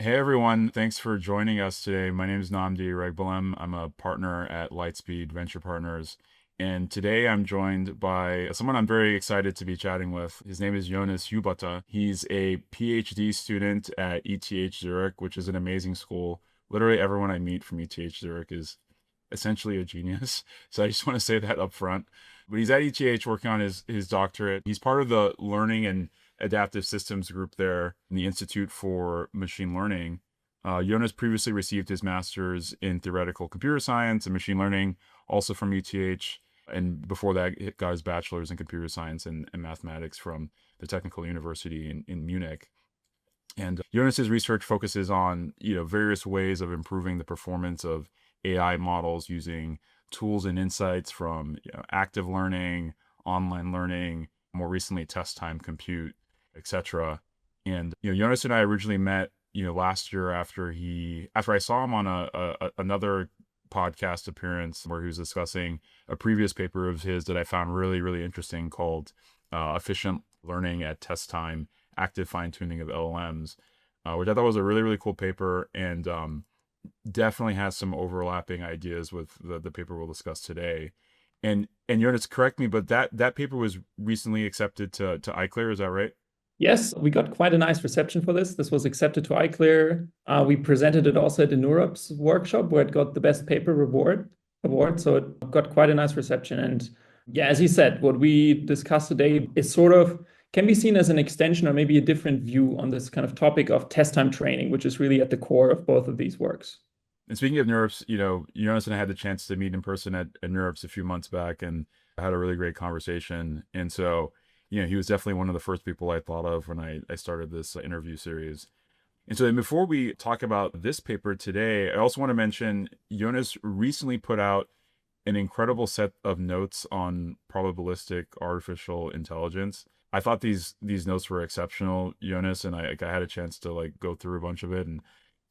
Hey everyone, thanks for joining us today. My name is Namdi Regbalem. I'm a partner at Lightspeed Venture Partners. And today I'm joined by someone I'm very excited to be chatting with. His name is Jonas Hübotter. He's a PhD student at ETH Zurich, which is an amazing school. Literally everyone I meet from ETH Zurich is essentially a genius. So I just want to say that up front. But he's at ETH working on his doctorate. He's part of the learning and adaptive systems group there in the Institute for Machine Learning. Jonas previously received his master's in theoretical computer science and machine learning, also from UTH. And before that, he got his bachelor's in computer science and mathematics from the Technical University in Munich. And Jonas's research focuses on various ways of improving the performance of AI models using tools and insights from active learning, online learning, more recently test time compute, etc. And Jonas and I originally met last year after I saw him on another podcast appearance where he was discussing a previous paper of his that I found really, really interesting called Efficient Learning at Test Time, Active Fine-Tuning of LLMs, which I thought was a really, really cool paper and definitely has some overlapping ideas with the paper we'll discuss today. And Jonas, correct me, but that paper was recently accepted to iClear, is that right? Yes, we got quite a nice reception for this. This was accepted to iClear. We presented it also at the NeurIPS workshop where it got the best paper award. So it got quite a nice reception. And yeah, as you said, what we discussed today is can be seen as an extension or maybe a different view on this kind of topic of test time training, which is really at the core of both of these works. And speaking of NeurIPS, Jonas and I had the chance to meet in person at NeurIPS a few months back and had a really great conversation. And so, he was definitely one of the first people I thought of when I started this interview series. And so then before we talk about this paper today, I also want to mention Jonas recently put out an incredible set of notes on probabilistic artificial intelligence. I thought these notes were exceptional, Jonas, and I had a chance to go through a bunch of it, and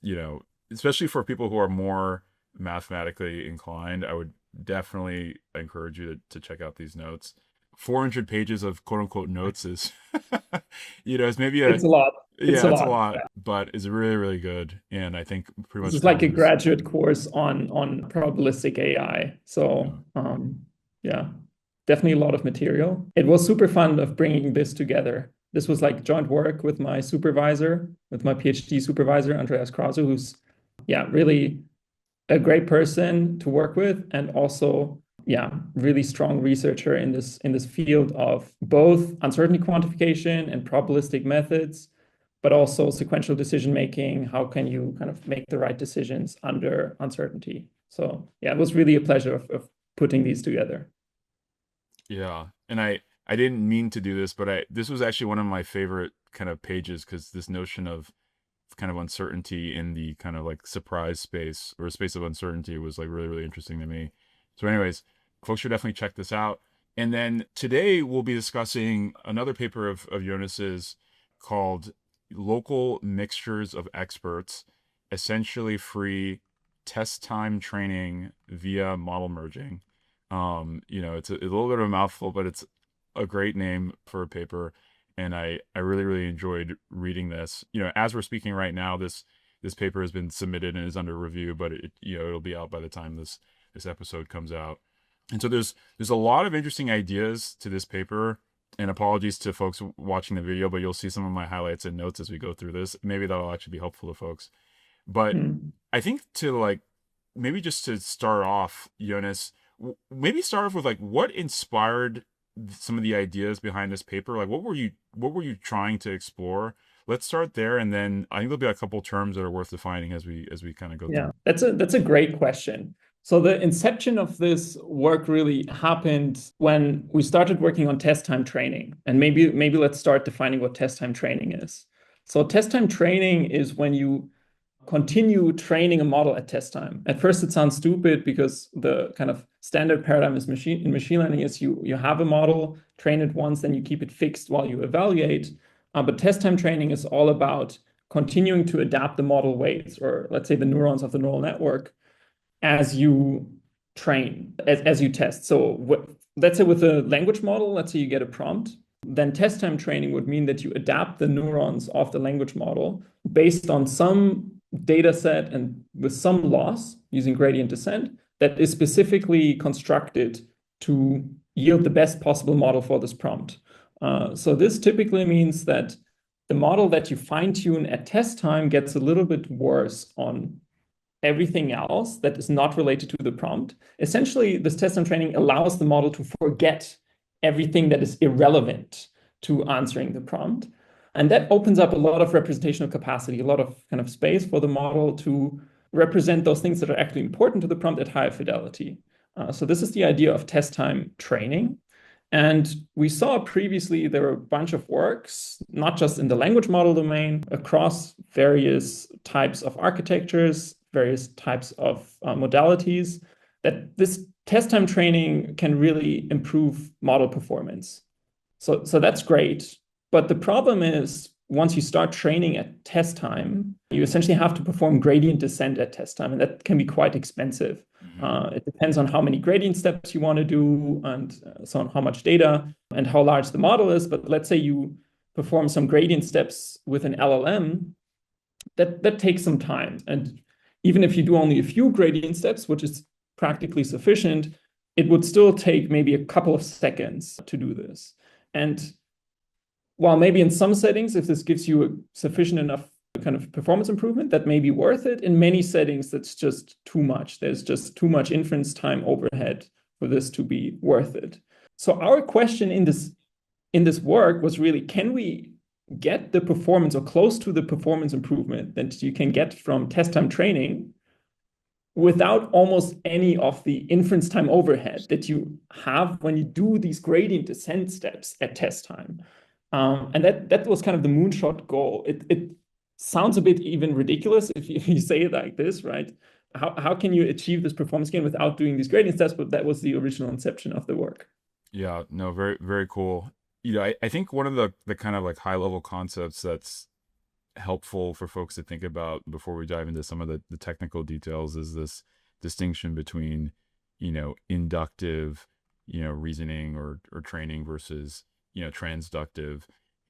you know, especially for people who are more mathematically inclined, I would definitely encourage you to check out these notes. 400 pages of quote unquote notes is, it's maybe It's a lot. It's yeah, a it's a lot. lot, but it's really, really good. And I think pretty This much is like a covers, graduate course on probabilistic AI. yeah. So yeah, definitely a lot of material. It was super fun of bringing this together. This was like joint work with my supervisor, with my PhD supervisor, Andreas Krause, who's really a great person to work with, and also really strong researcher in this field of both uncertainty quantification and probabilistic methods, but also sequential decision making. How can you kind of make the right decisions under uncertainty? So yeah, it was really a pleasure of putting these together. Yeah. And I didn't mean to do this, but this was actually one of my favorite kind of pages because this notion of kind of uncertainty in the kind of surprise space or space of uncertainty was really, really interesting to me. So anyways, folks should definitely check this out. And then today we'll be discussing another paper of Jonas's called Local Mixtures of Experts, Essentially Free Test Time Training via Model Merging. It's a little bit of a mouthful, but it's a great name for a paper. And I really, really enjoyed reading this. As we're speaking right now, this paper has been submitted and is under review, but it'll be out by the time this episode comes out. And so there's a lot of interesting ideas to this paper. And apologies to folks watching the video, but you'll see some of my highlights and notes as we go through this. Maybe that'll actually be helpful to folks. But Hmm. I think to maybe just to start off, Jonas, maybe start off with what inspired some of the ideas behind this paper. What were you trying to explore? Let's start there, and then I think there'll be a couple terms that are worth defining as we kind of go through. Yeah, that's a great question. So the inception of this work really happened when we started working on test time training. And maybe let's start defining what test time training is. So test time training is when you continue training a model at test time. At first, it sounds stupid because the kind of standard paradigm is in machine learning is you have a model, train it once, then you keep it fixed while you evaluate. But test time training is all about continuing to adapt the model weights, or let's say the neurons of the neural network, as you train, as you test. So let's say with a language model, let's say you get a prompt Then test time training would mean that you adapt the neurons of the language model based on some data set and with some loss using gradient descent that is specifically constructed to yield the best possible model for this prompt. So this typically means that the model that you fine-tune at test time gets a little bit worse on everything else that is not related to the prompt. Essentially, this test time training allows the model to forget everything that is irrelevant to answering the prompt. And that opens up a lot of representational capacity, a lot of kind of space for the model to represent those things that are actually important to the prompt at higher fidelity. So this is the idea of test time training. And we saw previously there were a bunch of works, not just in the language model domain, across various types of architectures, various types of modalities, that this test time training can really improve model performance. So that's great. But the problem is once you start training at test time, you essentially have to perform gradient descent at test time, and that can be quite expensive. It depends on how many gradient steps you want to do and so on how much data and how large the model is. But let's say you perform some gradient steps with an LLM, that takes some time. And even if you do only a few gradient steps, which is practically sufficient, it would still take maybe a couple of seconds to do this. And while maybe in some settings, if this gives you a sufficient enough kind of performance improvement, that may be worth it. In many settings, that's just too much. There's just too much inference time overhead for this to be worth it. So our question in this work was really, can we get the performance or close to the performance improvement that you can get from test time training without almost any of the inference time overhead that you have when you do these gradient descent steps at test time? And that was kind of the moonshot goal. It sounds a bit even ridiculous if you say it like this, right? How can you achieve this performance gain without doing these gradient steps? But that was the original inception of the work. Yeah, no, very, very cool. I think one of the kind of like high level concepts that's helpful for folks to think about before we dive into some of the technical details is this distinction between, inductive, reasoning or training versus, transductive.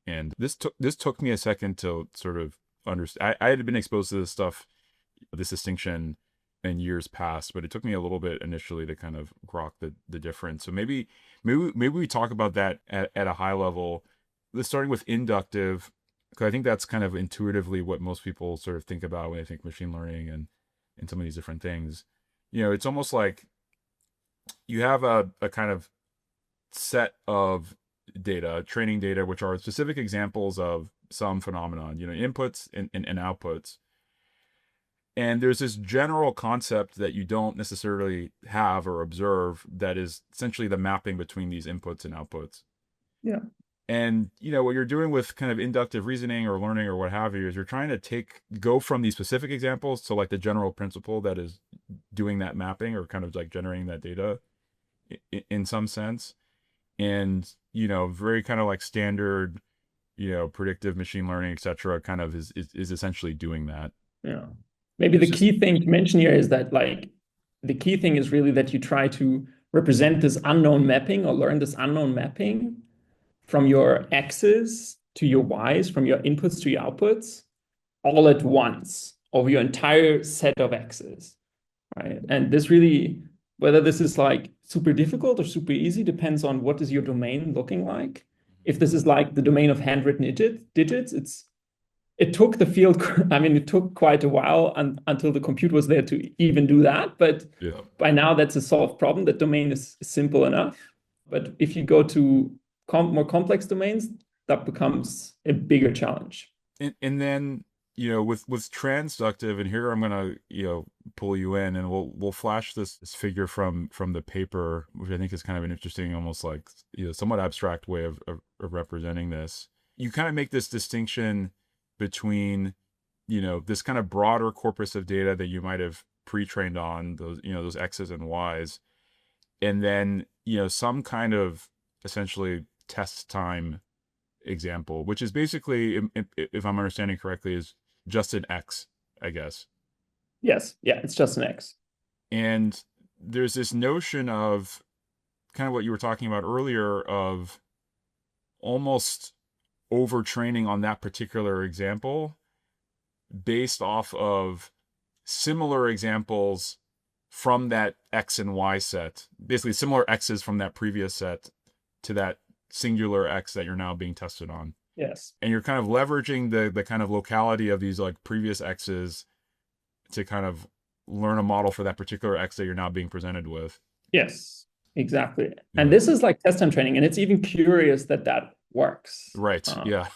And this took me a second to sort of understand. I had been exposed to this stuff, this distinction in years past, but it took me a little bit initially to kind of grok the difference. So maybe we talk about that at a high level. Let's starting with inductive, because I think that's kind of intuitively what most people sort of think about when they think machine learning and some of these different things. It's almost like you have a kind of set of data, training data, which are specific examples of some phenomenon, inputs and outputs. And there's this general concept that you don't necessarily have or observe that is essentially the mapping between these inputs and outputs. Yeah. And, what you're doing with kind of inductive reasoning or learning or what have you is you're trying to go from these specific examples to like the general principle that is doing that mapping or kind of like generating that data in some sense. And, very kind of like standard, predictive machine learning, et cetera, kind of is essentially doing that. Yeah. Maybe the key thing to mention here is that the key thing is really that you try to represent this unknown mapping or learn this unknown mapping from your x's to your y's, from your inputs to your outputs, all at once over your entire set of x's, right? And this really, whether this is like super difficult or super easy, depends on what is your domain looking like. If this is like the domain of handwritten digits, it took the field, it took quite a while until the compute was there to even do that. But Yeah. by now, that's a solved problem. That domain is simple enough. But if you go to more complex domains, that becomes a bigger challenge. And then, with transductive, and here I'm gonna, pull you in, and we'll flash this figure from the paper, which I think is kind of an interesting, almost like somewhat abstract way of representing this. You kind of make this distinction between, this kind of broader corpus of data that you might have pre-trained on those X's and Y's, and then, some kind of essentially test time example, which is basically, if I'm understanding correctly, is just an X, I guess. Yes. Yeah, it's just an X. And there's this notion of kind of what you were talking about earlier of almost overtraining on that particular example based off of similar examples from that X and Y set, basically similar X's from that previous set to that singular X that you're now being tested on. Yes. And you're kind of leveraging the kind of locality of these like previous X's to kind of learn a model for that particular X that you're now being presented with. Yes, exactly. And Yeah. this is like test time training, and it's even curious that that works. Right. Yeah.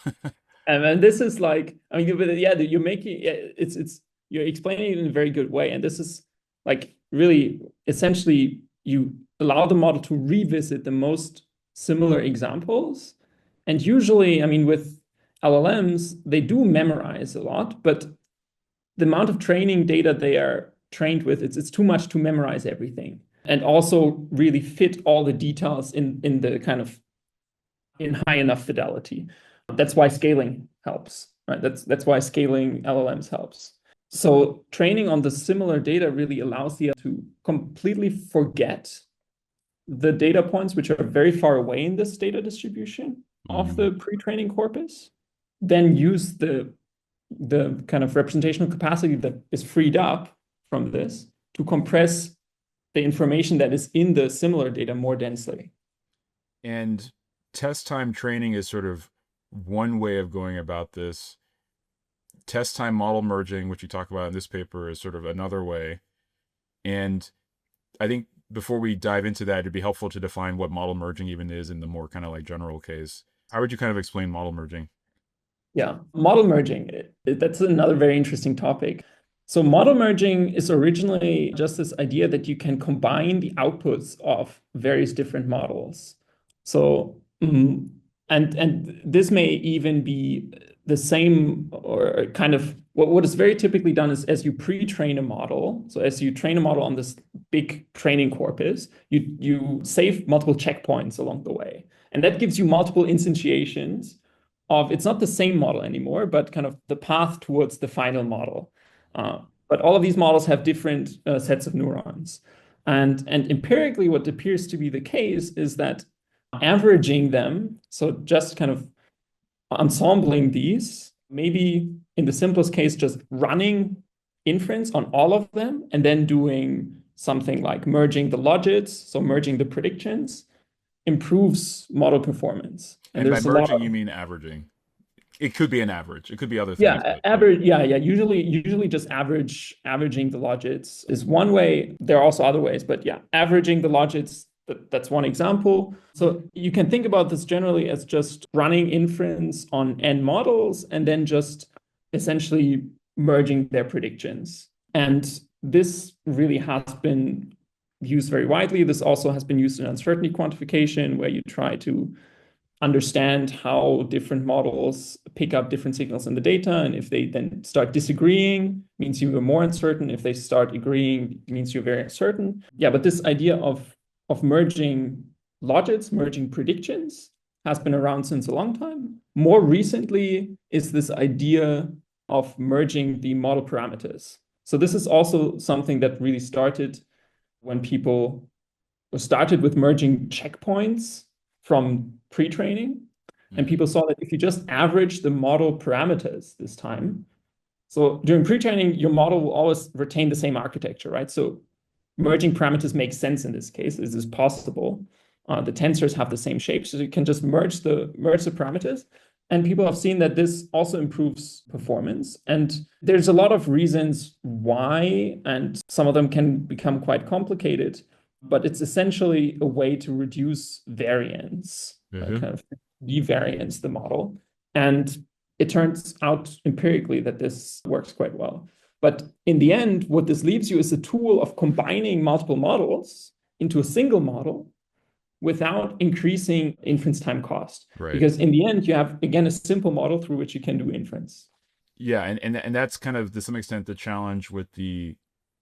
And then this is like, I mean, yeah, you're making it's you're explaining it in a very good way. And this is like really essentially you allow the model to revisit the most similar examples. And usually, I mean, with LLMs, they do memorize a lot, but the amount of training data they are trained with, it's too much to memorize everything. And also really fit all the details in the kind of in high enough fidelity. That's why scaling helps, right? That's why scaling LLMs helps. So training on the similar data really allows the to completely forget the data points which are very far away in this data distribution of the pre-training corpus, then use the kind of representational capacity that is freed up from this to compress the information that is in the similar data more densely. And test time training is sort of one way of going about this. Test time model merging, which you talk about in this paper, is sort of another way. And I think before we dive into that, it'd be helpful to define what model merging even is in the more kind of like general case. How would you kind of explain model merging? Yeah, model merging, that's another very interesting topic. So model merging is originally just this idea that you can combine the outputs of various different models. So, and this may even be the same or kind of what is very typically done is as you pre-train a model, so as you train a model on this big training corpus, you save multiple checkpoints along the way. And that gives you multiple instantiations of, it's not the same model anymore, but kind of the path towards the final model. But all of these models have different sets of neurons. And empirically, what appears to be the case is that averaging them, so just kind of ensembling these, maybe in the simplest case, just running inference on all of them and then doing something like merging the logits, so merging the predictions, improves model performance. And by merging, you mean averaging. It could be an average. It could be other things. Yeah, average. Yeah. Usually just averaging the logits is one way. There are also other ways, but yeah, averaging the logits, that's one example. So you can think about this generally as just running inference on n models and then just essentially merging their predictions. And this really has been used very widely. This also has been used in uncertainty quantification, where you try to understand how different models pick up different signals in the data. And if they then start disagreeing, means you are more uncertain. If they start agreeing, it means you're very certain. Yeah, but this idea of merging logits, merging predictions has been around since a long time. More recently is this idea of merging the model parameters. So this is also something that really started when people started with merging checkpoints from pre-training. And people saw that if you just average the model parameters this time, so during pre-training, your model will always retain the same architecture, right? So merging parameters makes sense in this case. This is possible. The tensors have the same shape, so you can just merge the parameters. And people have seen that this also improves performance. And there's a lot of reasons why, and some of them can become quite complicated, but it's essentially a way to reduce variance, kind of devariance the model. And it turns out empirically that this works quite well. But in the end, what this leaves you is a tool of combining multiple models into a single model without increasing inference time cost. Right. Because in the end, you have, again, a simple model through which you can do inference. Yeah, and that's kind of, to some extent, the challenge with the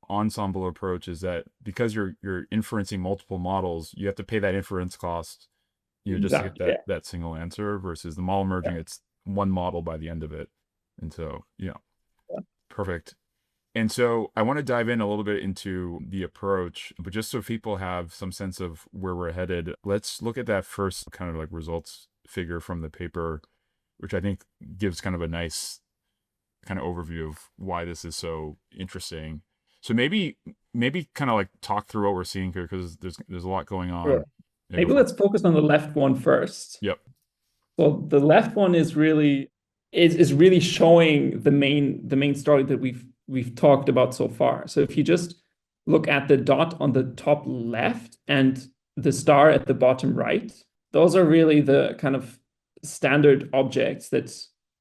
ensemble approach is that because you're inferencing multiple models, you have to pay that inference cost, just to get that single answer, versus the model merging, it's one model by the end of it. And so, perfect. And so I want to dive in a little bit into the approach, but just so people have some sense of where we're headed, let's look at that first kind of like results figure from the paper, which I think gives kind of a nice kind of overview of why this is so interesting. So maybe kind of like talk through what we're seeing here because there's a lot going Sure. on. Yeah, go Maybe for it. let's focus on the left one first. Yep. So the left one is really showing the main story that we've talked about so far. So if you just look at the dot on the top left and the star at the bottom right, those are really the kind of standard objects that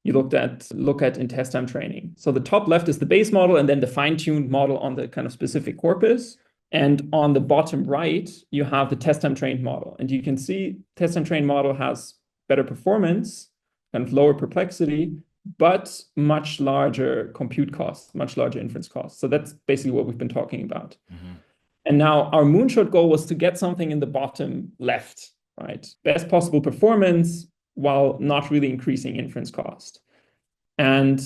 you look at in test time training. So the top left is the base model and then the fine-tuned model on the kind of specific corpus. And on the bottom right, you have the test time trained model. And you can see test time trained model has better performance, kind of lower perplexity, but much larger compute costs, much larger inference costs. So that's basically what we've been talking about. Mm-hmm. And now our moonshot goal was to get something in the bottom left, right? Best possible performance while not really increasing inference cost. And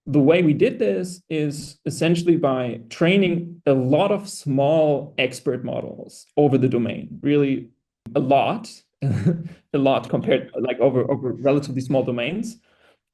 the way we did this is essentially by training a lot of small expert models over the domain, really a lot, a lot compared like over relatively small domains,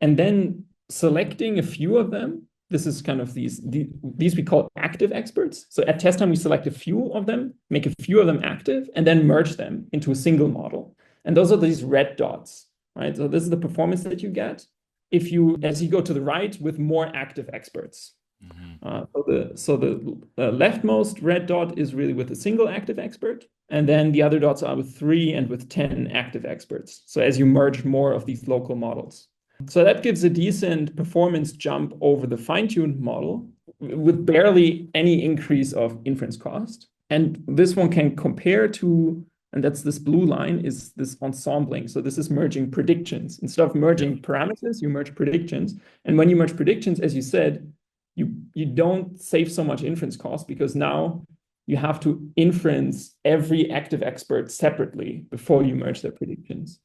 and then selecting a few of them. This is kind of these we call active experts. So at test time, we select a few of them, make a few of them active, and then merge them into a single model. And those are these red dots, right? So this is the performance that you get as you go to the right with more active experts. Mm-hmm. So the leftmost red dot is really with a single active expert, and then the other dots are with 3 and with 10 active experts. So as you merge more of these local models. So that gives a decent performance jump over the fine-tuned model with barely any increase of inference cost. And this one can compare to, and that's this blue line, is this ensembling. So this is merging predictions. Instead of merging parameters, you merge predictions. And when you merge predictions, as you said, you don't save so much inference cost because now you have to inference every active expert separately before you merge their predictions.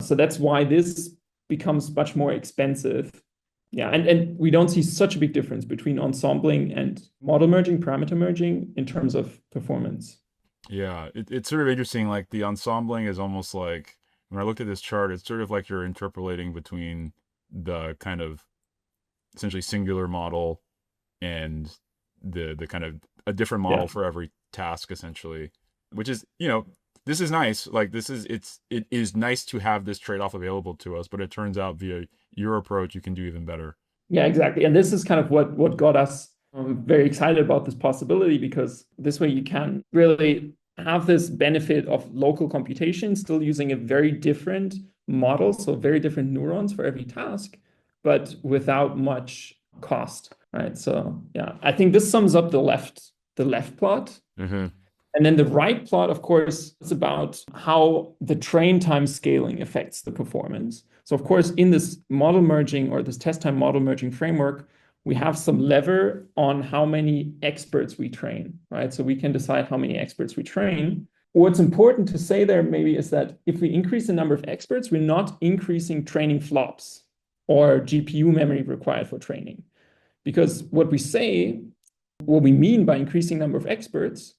So that's why this becomes much more expensive. Yeah, and we don't see such a big difference between ensembling and model merging, parameter merging in terms of performance. Yeah, it's sort of interesting. Like the ensembling is almost like when I looked at this chart, it's sort of like you're interpolating between the kind of essentially singular model and the kind of a different model for every task essentially, which is, this is nice. Like it is nice to have this trade-off available to us, but it turns out via your approach, you can do even better. Yeah, exactly. And this is kind of what got us very excited about this possibility, because this way you can really have this benefit of local computation, still using a very different model, so very different neurons for every task, but without much cost, right? So yeah, I think this sums up the left plot. Mm-hmm. And then the right plot, of course, is about how the train time scaling affects the performance. So of course, in this model merging or this test time model merging framework, we have some lever on how many experts we train, right? So we can decide how many experts we train. What's important to say there maybe is that if we increase the number of experts, we're not increasing training flops or GPU memory required for training. Because what we mean by increasing number of experts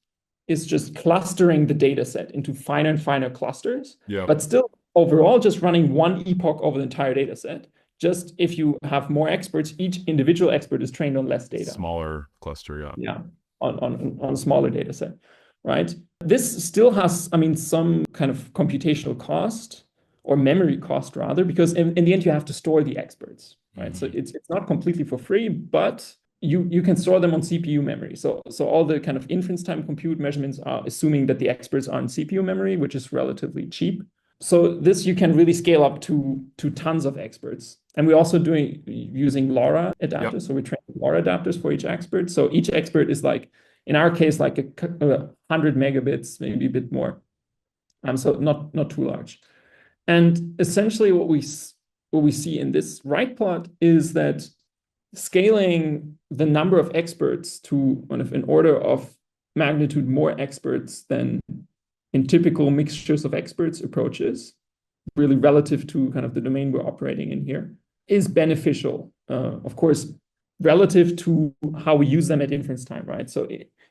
is just clustering the data set into finer and finer clusters, but still overall just running one epoch over the entire data set. Just if you have more experts, each individual expert is trained on less data. Smaller cluster, yeah. Yeah, on a smaller data set, right? This still has, some kind of computational cost or memory cost rather, because in the end you have to store the experts, right? Mm-hmm. So it's not completely for free, but you can store them on CPU memory. So all the kind of inference time compute measurements are assuming that the experts are on CPU memory, which is relatively cheap. So this you can really scale up to tons of experts. And we're also using LoRA adapters. Yep. So we train LoRA adapters for each expert. So each expert is like, in our case, like 100 megabits, maybe a bit more. So not too large. And essentially what we see in this right plot is that scaling the number of experts to kind of an order of magnitude more experts than in typical mixtures of experts approaches, really relative to kind of the domain we're operating in here, is beneficial. Of course, relative to how we use them at inference time, right? So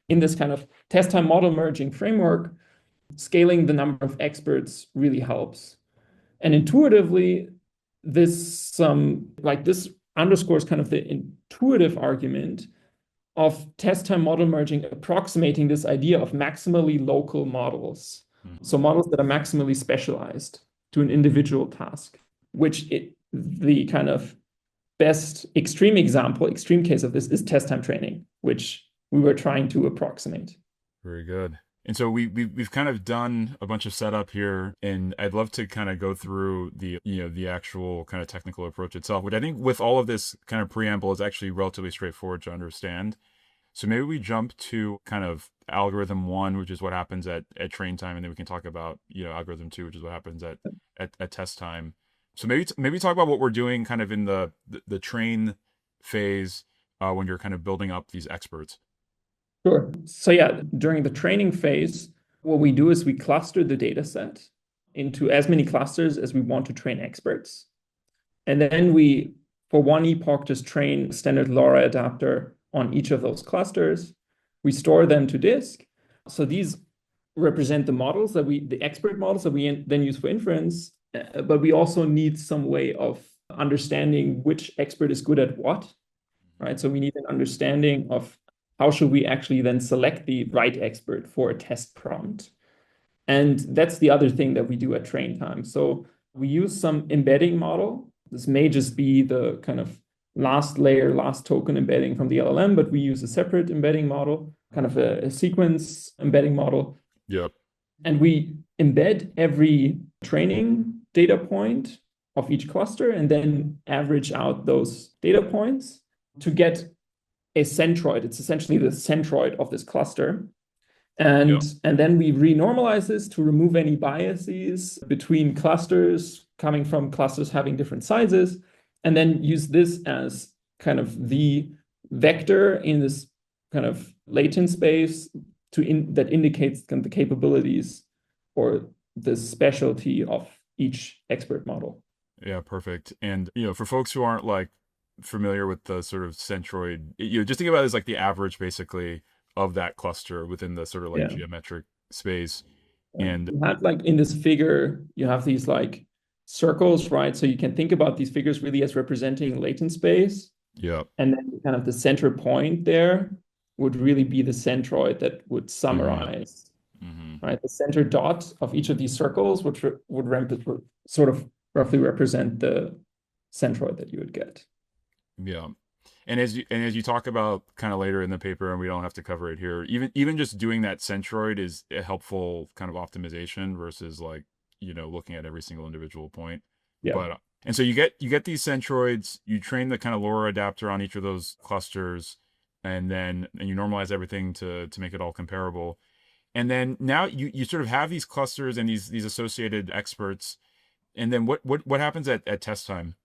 in this kind of test time model merging framework, scaling the number of experts really helps. And intuitively, this underscores kind of the intuitive argument of test time model merging approximating this idea of maximally local models. So models that are maximally specialized to an individual task, the kind of best extreme case of this is test time training, which we were trying to approximate. Very good. And so we've kind of done a bunch of setup here, and I'd love to kind of go through the actual kind of technical approach itself, which I think with all of this kind of preamble is actually relatively straightforward to understand. So maybe we jump to kind of algorithm one, which is what happens at train time, and then we can talk about algorithm two, which is what happens at test time. So maybe talk about what we're doing kind of in the train phase when you're kind of building up these experts. Sure. So yeah, during the training phase, what we do is we cluster the data set into as many clusters as we want to train experts. And then we, for one epoch, just train standard LoRa adapter on each of those clusters. We store them to disk. So these represent the expert models that we then use for inference, but we also need some way of understanding which expert is good at what, right? So we need an understanding of how should we actually then select the right expert for a test prompt. And that's the other thing that we do at train time. So we use some embedding model. This may just be the kind of last layer, last token embedding from the LLM, but we use a separate embedding model, kind of a sequence embedding model. Yep. And we embed every training data point of each cluster and then average out those data points to get a centroid. It's essentially the centroid of this cluster. And then we renormalize this to remove any biases between clusters coming from clusters having different sizes, and then use this as kind of the vector in this kind of latent space that indicates kind of the capabilities or the specialty of each expert model. Yeah, perfect. And for folks who aren't like familiar with the sort of centroid, just think about it as like the average basically of that cluster within the sort of like geometric space. And you have like in this figure, you have these like circles, right? So you can think about these figures really as representing latent space. Yeah. And then kind of the center point there would really be the centroid that would summarize, right? The center dot of each of these circles, which would sort of roughly represent the centroid that you would get. Yeah. And as you talk about kind of later in the paper, and we don't have to cover it here, even just doing that centroid is a helpful kind of optimization versus like, looking at every single individual point. Yeah. But and so you get these centroids, you train the kind of LoRa adapter on each of those clusters, and you normalize everything to make it all comparable. And then now you sort of have these clusters and these associated experts. And then what happens at test time?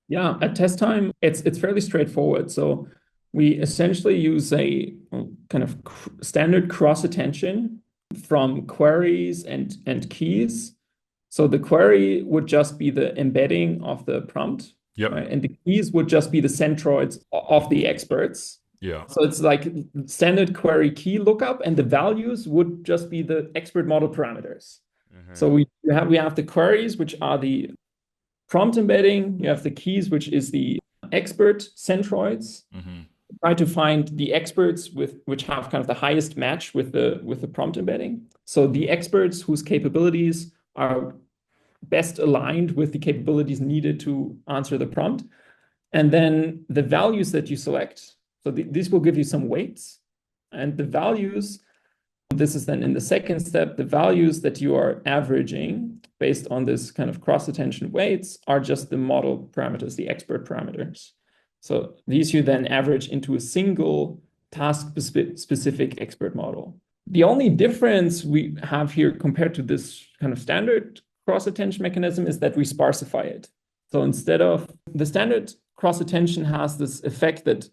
Yeah, at test time, it's fairly straightforward. So we essentially use a kind of standard cross attention from queries and keys. So the query would just be the embedding of the prompt, right? And the keys would just be the centroids of the experts. Yeah. So it's like standard query key lookup, and the values would just be the expert model parameters. So we have the queries, which are the prompt embedding. You have the keys, which is the expert centroids. Try to find the experts which have kind of the highest match with the prompt embedding. So the experts whose capabilities are best aligned with the capabilities needed to answer the prompt. And then the values that you select. So this will give you some weights. And the values, this is then in the second step, the values that you are averaging based on this kind of cross-attention weights are just the model parameters, the expert parameters. So these you then average into a single task-specific expert model. The only difference we have here compared to this kind of standard cross-attention mechanism is that we sparsify it. So instead of the standard cross-attention has this effect that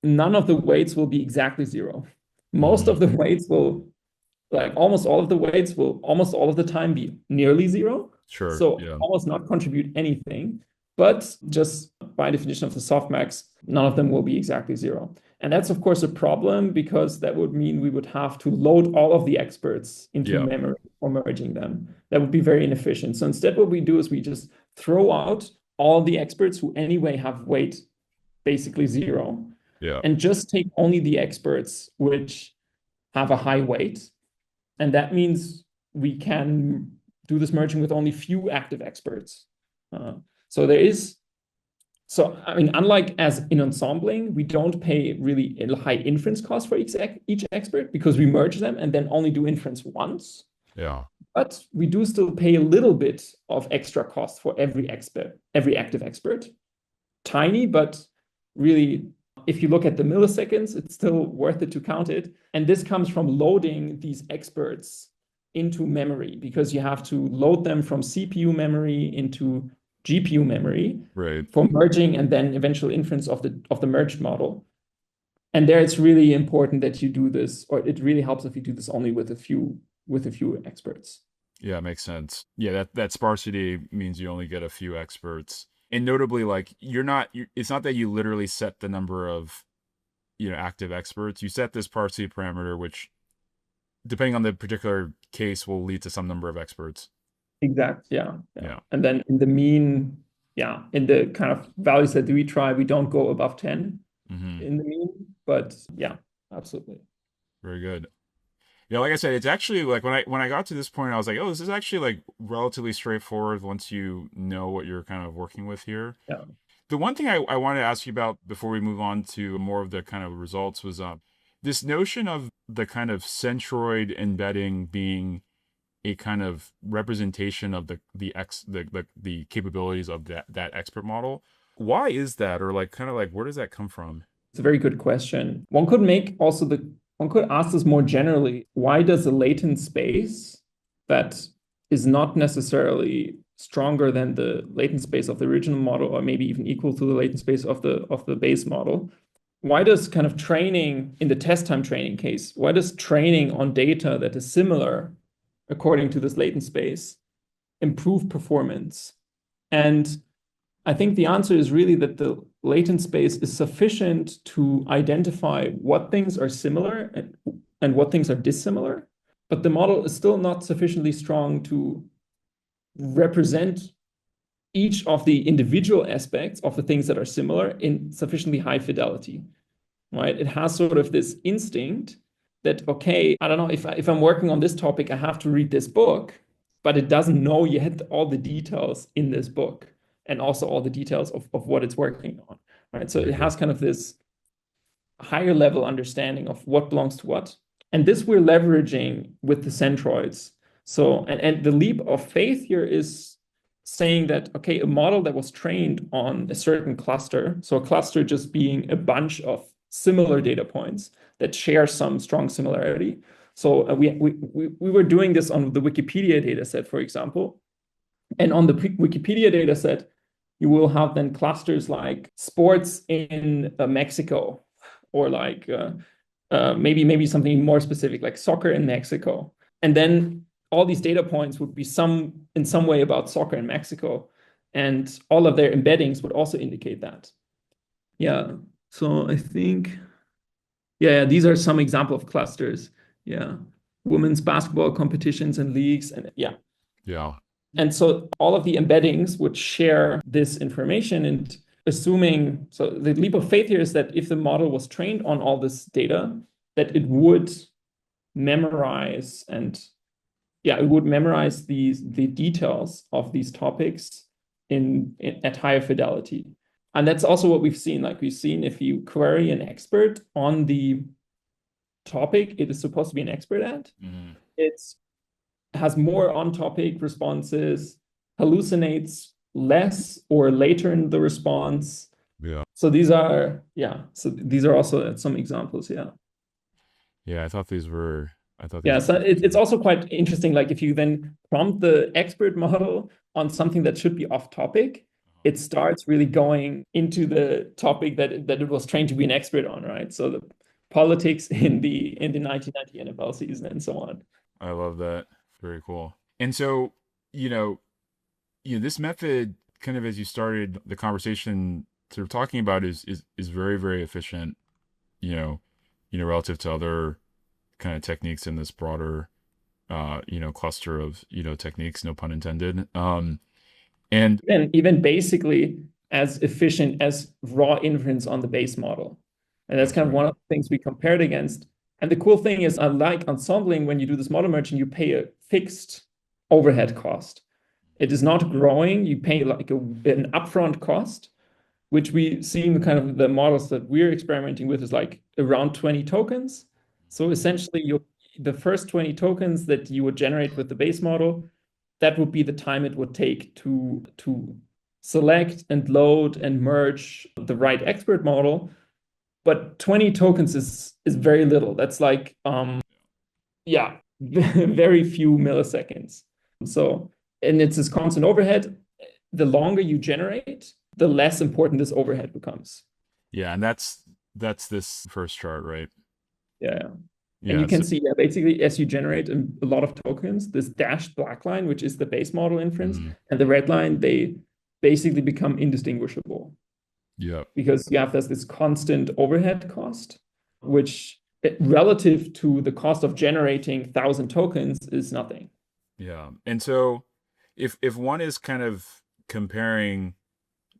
none of the weights will be exactly zero. Most of the weights will, like almost all of the weights will almost all of the time be nearly zero. Sure. So almost not contribute anything. But just by definition of the softmax, none of them will be exactly zero. And that's, of course, a problem because that would mean we would have to load all of the experts into Yeah. memory or merging them. That would be very inefficient. So instead, what we do is we just throw out all the experts who anyway have weight basically zero Yeah. and just take only the experts which have a high weight. And that means we can do this merging with only few active experts. So there is, so I mean, unlike as in ensembling, we don't pay really a high inference cost for each expert because we merge them and then only do inference once. Yeah. But we do still pay a little bit of extra cost for every expert, every active expert. Tiny, but really, if you look at the milliseconds, it's still worth it to count it. And this comes from loading these experts into memory because you have to load them from CPU memory into GPU memory Right. for merging and then eventual inference of the merged model. And there it's really important that you do this, or it really helps if you do this only with a few experts. Yeah, makes sense. Yeah, that sparsity means you only get a few experts. And notably, like it's not that you literally set the number of, active experts. You set this sparsity parameter, which depending on the particular case will lead to some number of experts. Exact. Yeah. Yeah. Yeah. And then in the mean, yeah, in the kind of values that we try, we don't go above 10 Mm-hmm. in the mean, but yeah, absolutely. Very good. Yeah, like I said, it's actually like when I got to this point, I was like, oh, this is actually like relatively straightforward once you know what you're kind of working with here. Yeah. The one thing I wanted to ask you about before we move on to more of the kind of results was this notion of the kind of centroid embedding being a kind of representation of the capabilities of that expert model. Why is that, or like kind of like where does that come from? It's a very good question. One could ask this more generally. Why does a latent space that is not necessarily stronger than the latent space of the original model, or maybe even equal to the latent space of the base model, why does kind of training in the test time training case, why does training on data that is similar according to this latent space improve performance? And I think the answer is really that the latent space is sufficient to identify what things are similar and what things are dissimilar, but the model is still not sufficiently strong to represent each of the individual aspects of the things that are similar in sufficiently high fidelity, right? It has sort of this instinct that, okay, I don't know, if I'm working on this topic, I have to read this book, but it doesn't know yet all the details in this book and also all the details of what it's working on, right? So it has kind of this higher level understanding of what belongs to what. And this we're leveraging with the centroids. So, and the leap of faith here is saying that, okay, a model that was trained on a certain cluster, so a cluster just being a bunch of similar data points that share some strong similarity. So we were doing this on the Wikipedia data set, for example. And on the Wikipedia data set, you will have then clusters like sports in Mexico, or like maybe something more specific like soccer in Mexico. And then all these data points would be in some way about soccer in Mexico. And all of their embeddings would also indicate that. Yeah. So I think, yeah, these are some example of clusters. Yeah. Women's basketball competitions and leagues. And yeah. Yeah. And so all of the embeddings would share this information, and assuming, so the leap of faith here is that if the model was trained on all this data, that it would memorize the details of these topics at higher fidelity. And that's also what we've seen. Like we've seen if you query an expert on the topic it is supposed to be an expert at, Mm-hmm. it has more on-topic responses, hallucinates less or later in the response. Yeah. So these are also some examples. Yeah. Yeah, I thought these Yeah, were so it's interesting. also quite interesting. Like if you then prompt the expert model on something that should be off topic, it starts really going into the topic that it was trained to be an expert on, right? So the politics in the 1990 NFL season and so on. I love that. Very cool. And so, you know, this method kind of as you started the conversation sort of talking about is very, very efficient, you know, relative to other kind of techniques in this broader cluster of, techniques, no pun intended. And And even basically as efficient as raw inference on the base model. And that's that's kind of right. one of the things we compared against. And the cool thing is, unlike ensembling, when you do this model merging, you pay a fixed overhead cost. It is not growing. You pay like an upfront cost, which we see in kind of the models that we're experimenting with is like around 20 tokens. So essentially, the first 20 tokens that you would generate with the base model, that would be the time it would take to select and load and merge the right expert model. But 20 tokens is very little. That's like yeah, very few milliseconds. So, and it's this constant overhead. The longer you generate, the less important this overhead becomes. Yeah, and that's this first chart, right? Yeah. And you Yeah. can So, see, yeah, basically, as you generate a lot of tokens, this dashed black line, which is the base model inference, mhm. and the red line, they basically become indistinguishable Yeah. because you have this constant overhead cost, which relative to the cost of generating 1,000 tokens is nothing. Yeah. And so if one is kind of comparing,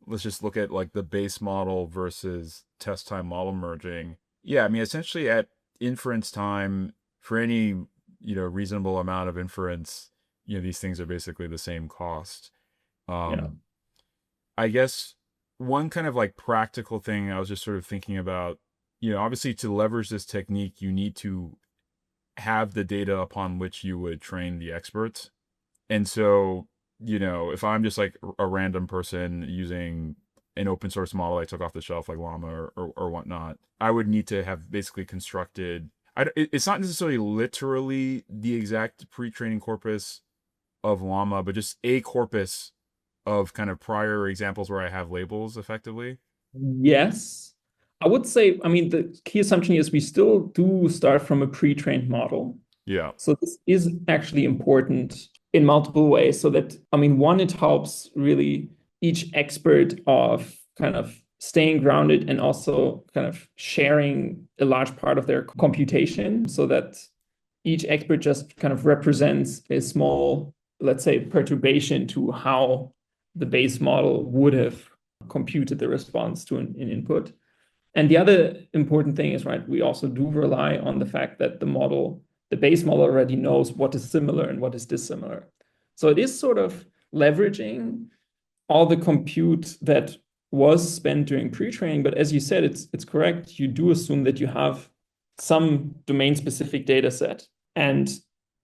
let's just look at like the base model versus test time model merging. Yeah, I mean essentially at inference time for any, reasonable amount of inference, these things are basically the same cost. Yeah. Um I guess one kind of like practical thing I was just sort of thinking about, obviously to leverage this technique, you need to have the data upon which you would train the experts. And so, if I'm just like a random person using an open source model I took off the shelf like Llama or whatnot, I would need to have basically constructed. It's not necessarily literally the exact pre-training corpus of Llama, but just a corpus of kind of prior examples where I have labels effectively. Yes. I would say, I mean, the key assumption is we still do start from a pre-trained model. Yeah. So this is actually important in multiple ways. So that, I mean, one, it helps really each expert of kind of staying grounded and also kind of sharing a large part of their computation so that each expert just kind of represents a small, let's say, perturbation to how the base model would have computed the response to an input. And the other important thing is, right, we also do rely on the fact that the base model already knows what is similar and what is dissimilar. So it is sort of leveraging all the compute that was spent during pre-training. But as you said, it's correct. You do assume that you have some domain-specific data set. And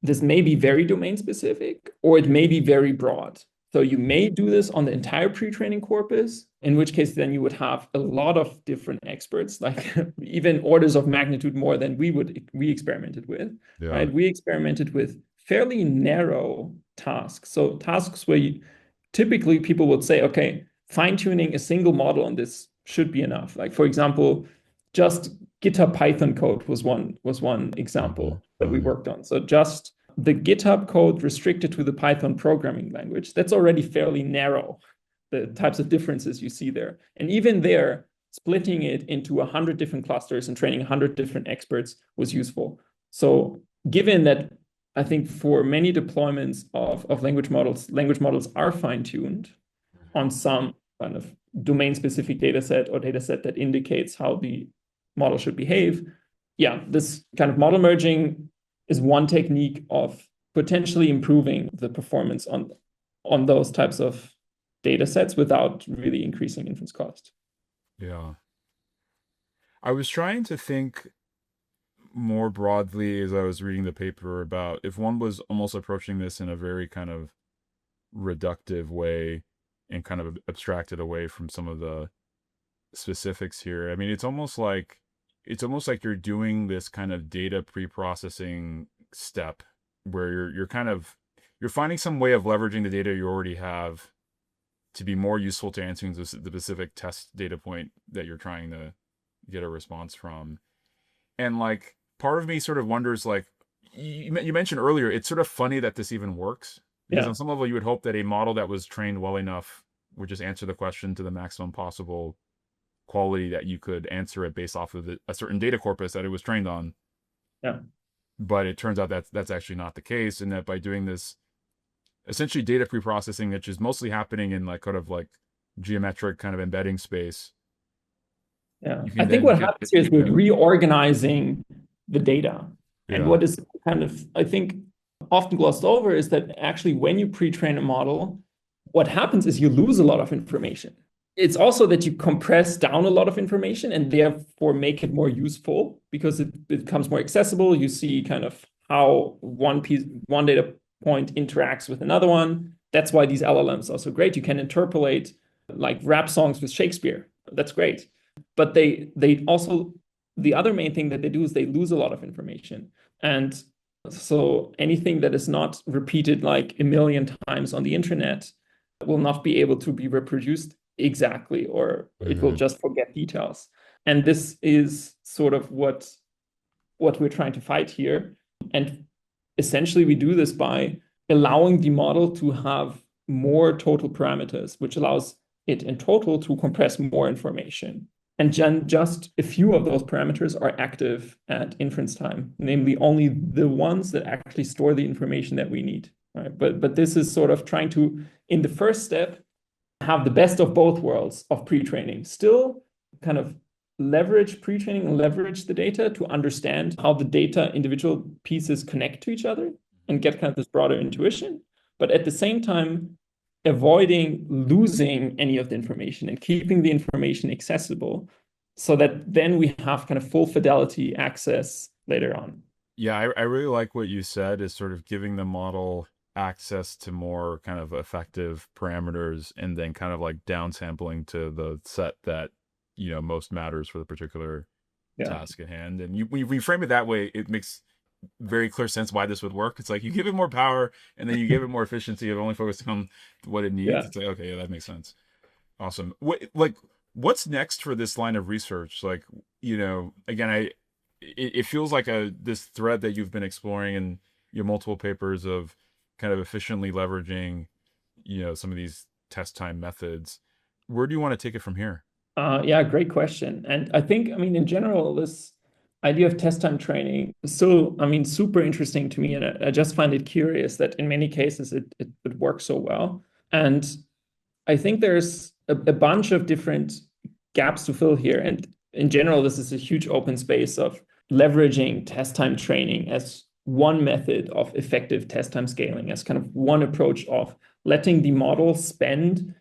this may be very domain-specific, or it may be very broad. So you may do this on the entire pre-training corpus, in which case then you would have a lot of different experts, like even orders of magnitude more than we experimented with, Yeah. right? We experimented with fairly narrow tasks. So tasks where typically people would say, okay, fine-tuning a single model on this should be enough. Like for example, just GitHub Python code was one Hmm. example that we Hmm. worked on. So just the GitHub code restricted to the Python programming language, that's already fairly narrow, the types of differences you see there. And even there, splitting it into 100 different clusters and training 100 different experts was useful. So given that I think for many deployments of language models are fine-tuned on some kind of domain-specific data set or data set that indicates how the model should behave. Yeah, this kind of model merging is one technique of potentially improving the performance on those types of data sets without really increasing inference cost. Yeah. I was trying to think more broadly as I was reading the paper about if one was almost approaching this in a very kind of reductive way and kind of abstracted away from some of the specifics here. I mean, it's almost like you're doing this kind of data pre-processing step where you're kind of you're finding some way of leveraging the data you already have to be more useful to answering the specific test data point that you're trying to get a response from. And like part of me sort of wonders like you mentioned earlier, it's sort of funny that this even works because Yeah. on some level you would hope that a model that was trained well enough would just answer the question to the maximum possible quality that you could answer it based off of a certain data corpus that it was trained on. Yeah. But it turns out that that's actually not the case, and that by doing this essentially data preprocessing, which is mostly happening in like kind of like geometric kind of embedding space, Yeah. you I can think then what get happens here is we're yeah, reorganizing the data. And yeah, what is kind of, I think, often glossed over is that actually when you pre-train a model, what happens is you lose a lot of information. It's also that you compress down a lot of information and therefore make it more useful because it becomes more accessible. You see kind of how one data point interacts with another one. That's why these LLMs are so great. You can interpolate like rap songs with Shakespeare. That's great. But they also, the other main thing that they do is they lose a lot of information. And so anything that is not repeated like a million times on the internet will not be able to be reproduced exactly, or it will mm-hmm. just forget details. And this is sort of what we're trying to fight here. And essentially we do this by allowing the model to have more total parameters, which allows it in total to compress more information. And just a few of those parameters are active at inference time, namely only the ones that actually store the information that we need. Right? But this is sort of trying to, in the first step, have the best of both worlds of pre-training. Still kind of leverage pre-training and leverage the data to understand how the data individual pieces connect to each other and get kind of this broader intuition. But at the same time, avoiding losing any of the information and keeping the information accessible so that then we have kind of full fidelity access later on. Yeah, I really like what you said is sort of giving the model access to more kind of effective parameters and then kind of like downsampling to the set that, most matters for the particular Yeah. task at hand. And when you frame it that way, it makes very clear sense why this would work. It's like you give it more power and then you give it more efficiency of only focusing on what it needs. Yeah. It's like, okay, yeah, that makes sense. Awesome. What's next for this line of research? Like, again, it feels like this thread that you've been exploring in your multiple papers of kind of efficiently leveraging, some of these test time methods. Where do you want to take it from here? Yeah, great question. And I think, I mean, in general, this idea of test time training is still, I mean, super interesting to me. And I just find it curious that in many cases it works so well. And I think there's a bunch of different gaps to fill here. And in general, this is a huge open space of leveraging test time training as one method of effective test time scaling, as kind of one approach of letting the model spend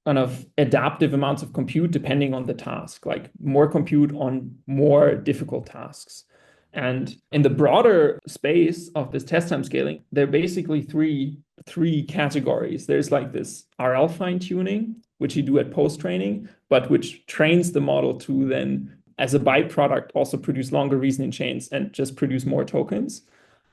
kind of adaptive amounts of compute depending on the task, like more compute on more difficult tasks. And in the broader space of this test time scaling, there are basically three categories. There's like this RL fine-tuning, which you do at post-training, but which trains the model to then, as a byproduct, also produce longer reasoning chains and just produce more tokens.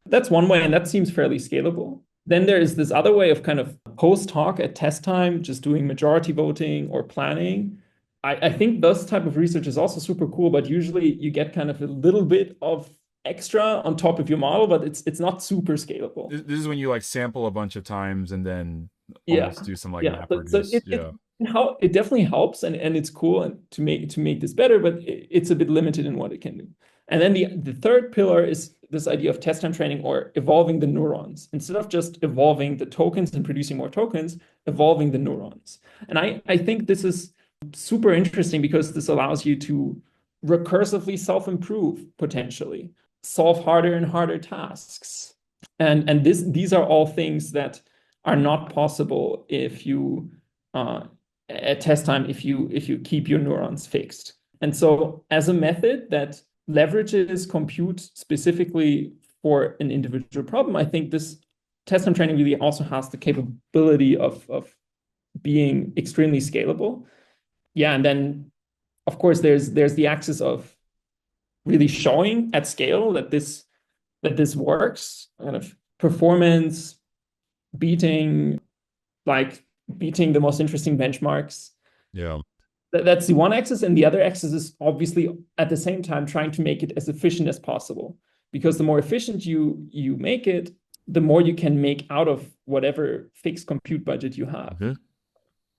That's one way, and that seems fairly scalable. Then there is this other way of kind of post hoc at test time, just doing majority voting or planning. I think this type of research is also super cool, but usually you get kind of a little bit of extra on top of your model, but it's not super scalable. This is when you like sample a bunch of times and then Yeah, almost do some like yeah. map So reduce. Yeah. it definitely helps, and it's cool and to make this better, but it's a bit limited in what it can do. And then the third pillar is this idea of test time training or evolving the neurons. Instead of just evolving the tokens and producing more tokens, evolving the neurons. And I think this is super interesting because this allows you to recursively self-improve potentially, solve harder and harder tasks. And these are all things that are not possible if you at test time if you keep your neurons fixed. And so as a method that leverages compute specifically for an individual problem, I think this test time training really also has the capability of being extremely scalable. Yeah, and then of course there's the axis of really showing at scale that this works, kind of performance, beating beating the most interesting benchmarks. Yeah. That's the one axis, and the other axis is obviously at the same time trying to make it as efficient as possible. Because the more efficient you make it, the more you can make out of whatever fixed compute budget you have. Okay.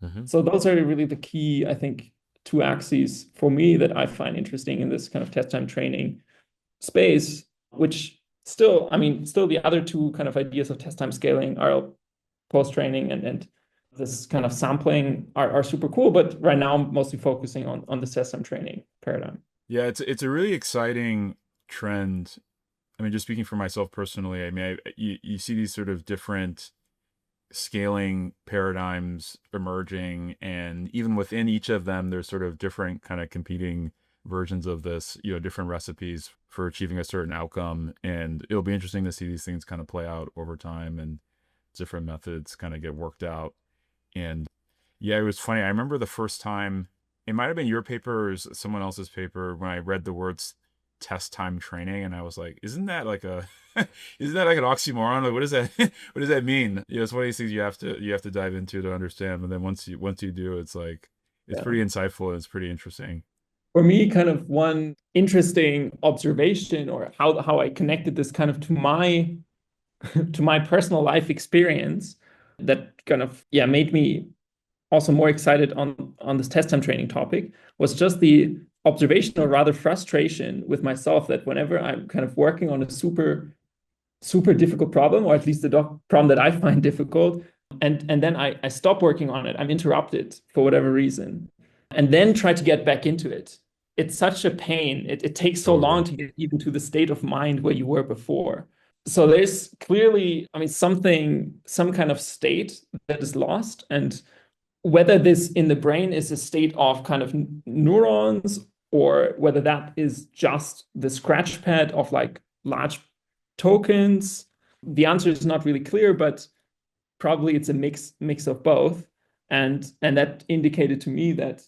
Hmm. So those are really the key, I think, two axes for me that I find interesting in this kind of test time training space, which still, I mean, still the other two kind of ideas of test time scaling are post-training and this kind of sampling are super cool. But right now I'm mostly focusing on the test time training paradigm. Yeah, it's a really exciting trend. I mean, just speaking for myself personally, I mean, you see these sort of different scaling paradigms emerging, and even within each of them there's sort of different kind of competing versions of this, different recipes for achieving a certain outcome, and it'll be interesting to see these things kind of play out over time and different methods kind of get worked out. And yeah, it was funny. I remember the first time, it might have been your paper or someone else's paper, when I read the words test time training, and I was like, isn't that like a isn't that like an oxymoron? Like, what does that what does that mean? It's one of these things you have to dive into to understand. But then once you do, it's like it's Yeah. pretty insightful and it's pretty interesting. For me, kind of one interesting observation or how I connected this kind of to my to my personal life experience that kind of made me also more excited on this test time training topic was just the observation or rather frustration with myself that whenever I'm kind of working on a super difficult problem, or at least the problem that I find difficult, and then I stop working on it, I'm interrupted for whatever reason, and then try to get back into it. It's such a pain. It takes so long Totally. to get even to the state of mind where you were before. So there's clearly, I mean, some kind of state that is lost. And whether this in the brain is a state of kind of neurons or whether that is just the scratch pad of like large tokens, the answer is not really clear, but probably it's a mix of both. And that indicated to me that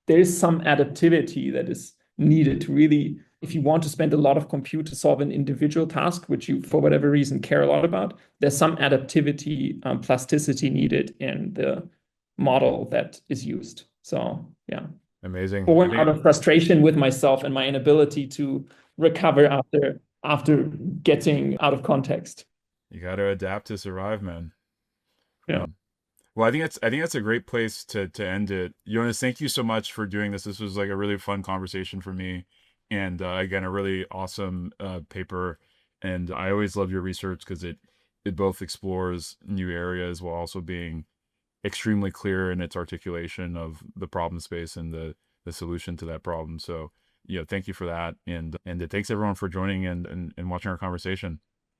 there is some adaptivity that is needed to really, if you want to spend a lot of compute to solve an individual task, which you for whatever reason care a lot about, there's some adaptivity, plasticity needed in the model that is used. So yeah, Amazing. I born out think of frustration with myself and my inability to recover after getting out of context. you got to adapt to survive, man. Yeah. Well, I think that's a great place to end it. Jonas, thank you so much for doing this. This was like a really fun conversation for me, and again, a really awesome paper. And I always love your research because it both explores new areas while also being extremely clear in its articulation of the problem space and the solution to that problem. So, thank you for that, and thanks everyone for joining and watching our conversation.